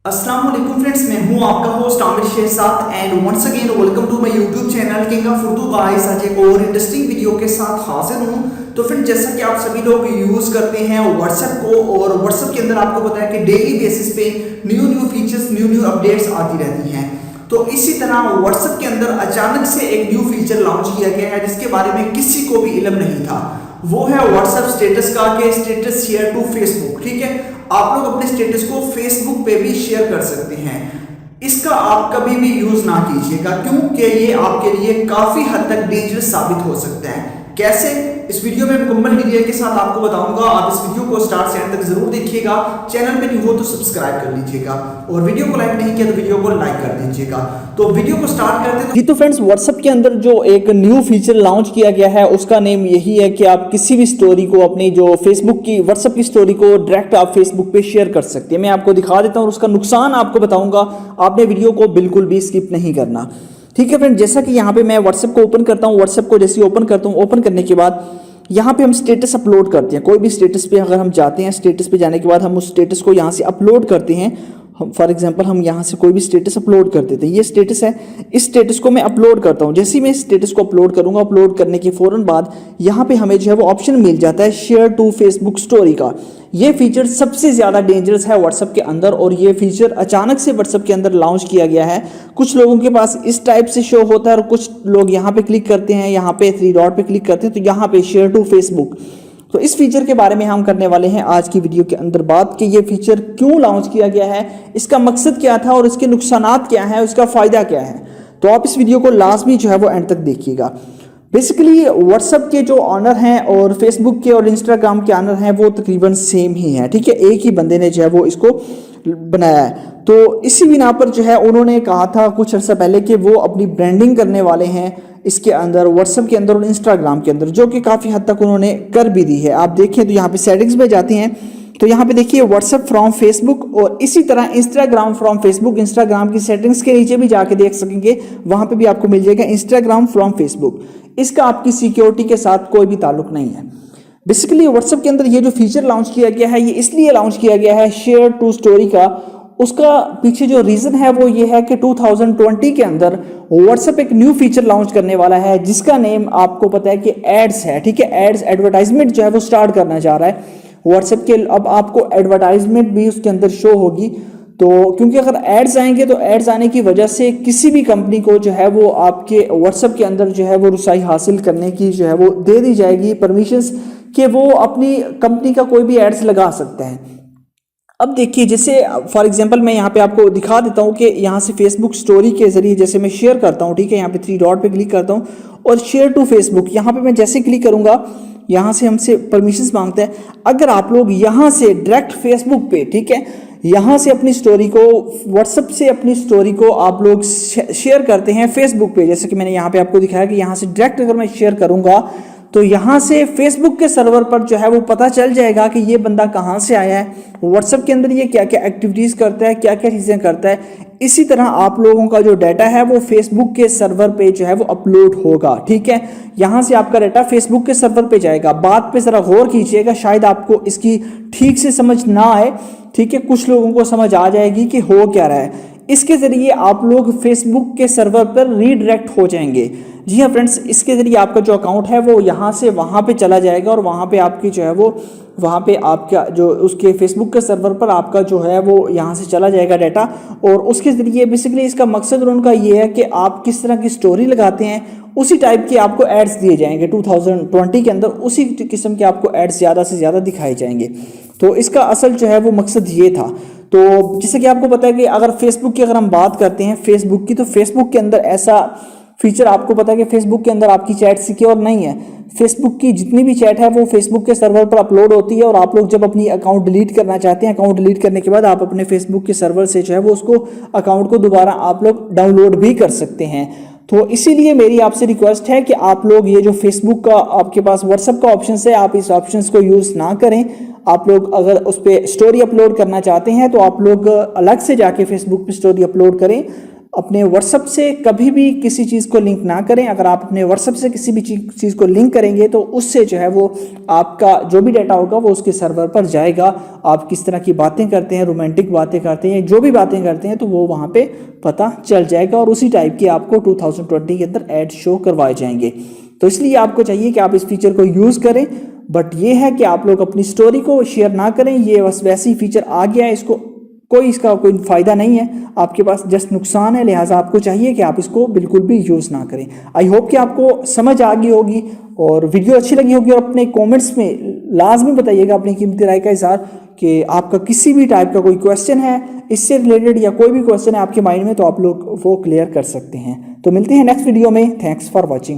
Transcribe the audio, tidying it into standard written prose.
अस्सलाम वालेकुम फ्रेंड्स, मैं हूं आपका host Aamir Shahzad and once again welcome to my YouTube channel king of Urdu. Guys, आज एक और इंटरेस्टिंग वीडियो के साथ हाजिर हूं। तो फ्रेंड्स, जैसा कि आप सभी लोग यूज करते हैं व्हाट्सएप को, और व्हाट्सएप के अंदर आपको पता है कि डेली बेसिस पे न्यू फीचर्स, न्यू अपडेट्स आती रहती हैं। तो इसी तरह व्हाट्सएप के अंदर अचानक से एक न्यू फीचर लॉन्च किया गया है जिसके बारे में किसी को भी इल्म नहीं था। वो है व्हाट्सएप स्टेटस का, कि स्टेटस शेयर टू फेसबुक। ठीक है, आप लोग अपने स्टेटस को फेसबुक पे भी शेयर कर सकते हैं। इसका आप कभी भी यूज ना कीजिएगा, क्योंकि ये आपके लिए काफी हद तक डेंजरस साबित हो सकता है। कैसे? इस वीडियो में मुकम्मल डिटेल के साथ आपको बताऊंगा। आप इस वीडियो को स्टार्ट से एंड तक जरूर देखिएगा। चैनल पे न्यू हो तो सब्सक्राइब कर लीजिएगा, और वीडियो को लाइक नहीं किया तो वीडियो को लाइक कर दीजिएगा। तो वीडियो को स्टार्ट करते हैं। जी तो फ्रेंड्स, व्हाट्सएप के अंदर जो एक न्यू फीचर लॉन्च किया गया है उसका नेम यही है कि आप किसी भी स्टोरी को, अपनी जो फेसबुक की व्हाट्सएप की स्टोरी को डायरेक्ट आप फेसबुक पे शेयर कर सकते हैं। मैं आपको दिखा देता हूँ और उसका नुकसान आपको बताऊंगा। आपने वीडियो को बिल्कुल भी स्किप नहीं करना। ठीक है फ्रेंड, जैसा कि यहाँ पे मैं व्हाट्सएप को ओपन करता हूँ। व्हाट्सएप को जैसे ओपन करता हूँ, ओपन करने के बाद यहाँ पे हम स्टेटस अपलोड करते हैं। कोई भी स्टेटस पे अगर हम जाते हैं, स्टेटस पे जाने के बाद हम उस स्टेटस को यहाँ से अपलोड करते हैं। फॉर एग्जांपल हम यहाँ से कोई भी स्टेटस अपलोड कर देते हैं। ये स्टेटस है, इस स्टेटस को मैं अपलोड करता हूँ। जैसे ही मैं स्टेटस को अपलोड करूँगा, अपलोड करने के फौरन बाद यहाँ पे हमें जो है वो ऑप्शन मिल जाता है शेयर टू फेसबुक स्टोरी का। ये फीचर सबसे ज़्यादा डेंजरस है व्हाट्सएप के अंदर, और ये फीचर अचानक से व्हाट्सएप के अंदर लॉन्च किया गया है। कुछ लोगों के पास इस टाइप से शो होता है, और कुछ लोग यहाँ पे क्लिक करते हैं, यहाँ पे 3 डॉट पे क्लिक करते हैं तो यहाँ पे शेयर टू फेसबुक। तो इस फीचर के बारे में हम करने वाले हैं आज की वीडियो के अंदर बात, कि ये फीचर क्यों लॉन्च किया गया है, इसका मकसद क्या था, और इसके नुकसानात क्या है, उसका फ़ायदा क्या है। तो आप इस वीडियो को लाजमी जो है वो एंड तक देखिएगा। बेसिकली व्हाट्सएप के जो ऑनर हैं और फेसबुक के और इंस्टाग्राम के ऑनर हैं वो तकरीबन सेम ही हैं। ठीक है, एक ही बंदे ने जो है वो इसको बनाया है। तो इसी बिना पर जो है उन्होंने कहा था कुछ अर्सा पहले कि वो अपनी ब्रांडिंग करने वाले हैं इसके अंदर, व्हाट्सएप के अंदर और इंस्टाग्राम के अंदर, जो कि काफ़ी हद तक उन्होंने कर भी दी है। आप देखें तो यहाँ पे सेटिंग्स में जाते हैं तो यहाँ पे देखिए व्हाट्सएप फ्रॉम फेसबुक, और इसी तरह इंस्टाग्राम फ्रॉम फेसबुक। इंस्टाग्राम की सेटिंग्स के नीचे भी जाके देख सकेंगे, वहाँ पे भी आपको मिल जाएगा इंस्टाग्राम फ्रॉम फेसबुक। इसका आपकी सिक्योरिटी के साथ कोई भी ताल्लुक नहीं है। बेसिकली व्हाट्सएप के अंदर ये जो फीचर लॉन्च किया गया है, ये इसलिए लॉन्च किया गया है शेयर टू स्टोरी का। उसका पीछे जो रीज़न है वो ये है कि 2020 के अंदर व्हाट्सएप एक न्यू फीचर लॉन्च करने वाला है जिसका नेम आपको पता है कि एड्स है। ठीक है, एड्स, एडवर्टाइजमेंट जो है वो स्टार्ट करना चाह रहा है व्हाट्सएप के। अब आपको एडवर्टाइजमेंट भी उसके अंदर शो होगी। तो क्योंकि अगर एड्स आएंगे तो एड्स आने की वजह से किसी भी कंपनी को जो है वो आपके व्हाट्सएप के अंदर जो है वो रसाई हासिल करने की जो है वो दे दी जाएगी परमिशंस, कि वो अपनी कंपनी का कोई भी एड्स लगा सकते हैं। अब देखिए, जैसे फॉर एग्जांपल मैं यहाँ पे आपको दिखा देता हूँ कि यहाँ से फेसबुक स्टोरी के जरिए जैसे मैं शेयर करता हूँ। ठीक है, यहाँ पे 3 डॉट पे क्लिक करता हूँ और शेयर टू फेसबुक, यहाँ पे मैं जैसे क्लिक करूँगा यहाँ से हमसे परमिशंस मांगते हैं। अगर आप लोग यहाँ से डायरेक्ट फेसबुक पे, ठीक है, यहाँ से अपनी स्टोरी को, व्हाट्सएप से अपनी स्टोरी को आप लोग शेयर करते हैं फेसबुक पे, जैसे कि मैंने यहाँ पे आपको दिखाया कि यहाँ से डायरेक्ट अगर मैं शेयर करूँगा तो यहाँ से फेसबुक के सर्वर पर जो है वो पता चल जाएगा कि ये बंदा कहाँ से आया है, व्हाट्सएप के अंदर ये क्या क्या एक्टिविटीज़ करता है, क्या क्या चीज़ें करता है। इसी तरह आप लोगों का जो डाटा है वो फेसबुक के सर्वर पे जो है वो अपलोड होगा। ठीक है, यहाँ से आपका डाटा फेसबुक के सर्वर पे जाएगा। बात पे ज़रा गौर कीजिएगा, शायद आपको इसकी ठीक से समझ ना आए। ठीक है, कुछ लोगों को समझ आ जाएगी कि हो क्या रहा है। इसके ज़रिए आप लोग फेसबुक के सर्वर पर रीडायरेक्ट हो जाएंगे। जी हाँ फ्रेंड्स, इसके ज़रिए आपका जो अकाउंट है वो यहाँ से वहाँ पे चला जाएगा, और वहाँ पे आपकी जो है वो, वहाँ पे आपका जो उसके फेसबुक के सर्वर पर आपका जो है वो यहाँ से चला जाएगा डाटा। और उसके ज़रिए बेसिकली इसका मकसद उनका ये है कि आप किस तरह की स्टोरी लगाते हैं उसी टाइप के आपको एड्स दिए जाएंगे। 2020 के अंदर उसी किस्म के आपको एड्स ज़्यादा से ज़्यादा दिखाए जाएंगे। तो इसका असल जो है वो मकसद ये था। तो जैसे कि आपको पता है कि अगर फेसबुक की अगर हम बात करते हैं फेसबुक की, तो फेसबुक के अंदर ऐसा फीचर आपको पता है कि फेसबुक के अंदर आपकी चैट सिक्योर नहीं है। फेसबुक की जितनी भी चैट है वो फेसबुक के सर्वर पर अपलोड होती है, और आप लोग जब अपनी अकाउंट डिलीट करना चाहते हैं, अकाउंट डिलीट करने के बाद आप अपने फेसबुक के सर्वर से जो है वो उसको अकाउंट को दोबारा आप लोग डाउनलोड भी कर सकते हैं। तो इसीलिए मेरी आपसे रिक्वेस्ट है कि आप लोग ये जो फेसबुक का आपके पास व्हाट्सएप का ऑप्शन है, आप इस ऑप्शन को यूज़ ना करें। आप लोग अगर उस पर स्टोरी अपलोड करना चाहते हैं तो आप लोग अलग से जाके फेसबुक पे स्टोरी अपलोड करें। अपने व्हाट्सएप से कभी भी किसी चीज़ को लिंक ना करें। अगर आप अपने व्हाट्सएप से किसी भी चीज़ को लिंक करेंगे तो उससे जो है वो आपका जो भी डाटा होगा वो उसके सर्वर पर जाएगा। आप किस तरह की बातें करते हैं, रोमांटिक बातें करते हैं, जो भी बातें करते हैं तो वो वहाँ पे पता चल जाएगा और उसी टाइप के आपको 2020 के अंदर ऐड शो करवाए जाएंगे। तो इसलिए आपको चाहिए कि आप इस फीचर को यूज़ करें, बट ये है कि आप लोग अपनी स्टोरी को शेयर ना करें। ये बस वैसी फीचर आ गया है, इसका कोई फ़ायदा नहीं है, आपके पास जस्ट नुकसान है। लिहाजा आपको चाहिए कि आप इसको बिल्कुल भी यूज़ ना करें। आई होप कि आपको समझ आ गई होगी और वीडियो अच्छी लगी होगी, और अपने कमेंट्स में लाजमी बताइएगा अपनी कीमती राय का इज़हार कि आपका किसी भी टाइप का कोई क्वेश्चन है इससे रिलेटेड, या कोई भी क्वेश्चन है आपके माइंड में तो आप लोग वो क्लियर कर सकते हैं। तो मिलते हैं नेक्स्ट वीडियो में। Thanks for watching.